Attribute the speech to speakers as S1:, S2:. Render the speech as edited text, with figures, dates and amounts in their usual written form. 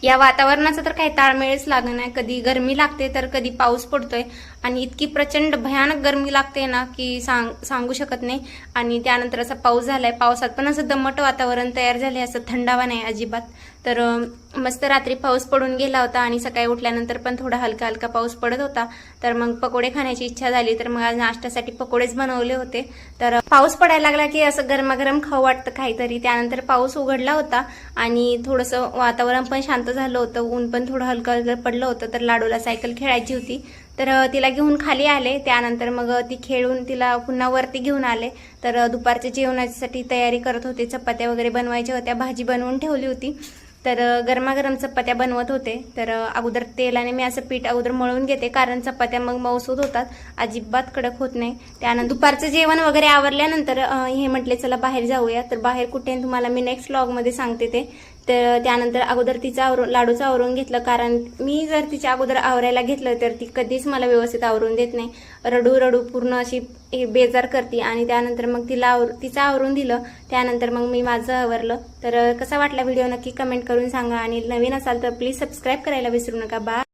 S1: या वातावरणाचा तर काही ताळमेळच लागत नाही, कधी गरमी लागते तर कधी पाऊस पडतोय आणि इतकी प्रचंड भयानक गरमी लागते ना की सांगू शकत नाही। आणि त्यानंतर असा पाऊस झालाय, पावसात पण असं दमट वातावरण तयार झाले, असं थंडावा नाही अजिबात। तर मस्त रात्री पाऊस पडून गेला होता आणि सकाळी उठल्यानंतर पण थोडा हलका हलका पाऊस पडत होता। तर मग पकोडे खाण्याची इच्छा झाली, तर मग आज नाश्त्यासाठी पकोडेच बनवले होते। तर पाऊस पडायला लागला की असं गरमागरम खाऊ वाटतं काहीतरी। त्यानंतर पाऊस उघडला होता आणि थोडंसं वातावरण पण शांत झालं होतं, ऊन पण थोडं हलकं हलकं पडलं होतं। तर लाडूला सायकल खेळायची होती, तर तिला घेऊन खाली आले। त्यानंतर मग ती खेळून तिला पुन्हा वरती घेऊन आले। तर दुपारच्या जेवणासाठी तयारी करत होते, चपात्या वगैरे बनवायच्या होत्या, भाजी बनवून ठेवली होती। तर गरमागरम चपात्या बनवत होते। तर अगोदर तेलाने मी असं पीठ अगोदर मळून घेते, कारण चपात्या मग मऊसूद होतात, अजिबात कडक होत नाही। त्यानंतर दुपारचं जेवण वगैरे आवरल्यानंतर हे म्हटले चला बाहेर जाऊया। तर बाहेर कुठे तुम्हाला मी नेक्स्ट व्लॉगमध्ये सांगते ते। तर त्यानंतर अगोदर लाडूचं आवरून घेतलं, कारण मी जर तिच्या अगोदर आवरायला घेतलं तर ती कधीच मला व्यवस्थित आवरून देत नाही, रडू रडू पूर्ण अशी बेजार करते। आणि त्यानंतर मग तिचं आवरून दिलं, त्यानंतर मग मी माझं आवरलं। तर कसा वाटला व्हिडिओ नक्की कमेंट करून सांगा, आणि नवीन असाल तर प्लीज सबस्क्राईब करायला विसरू नका। बाय।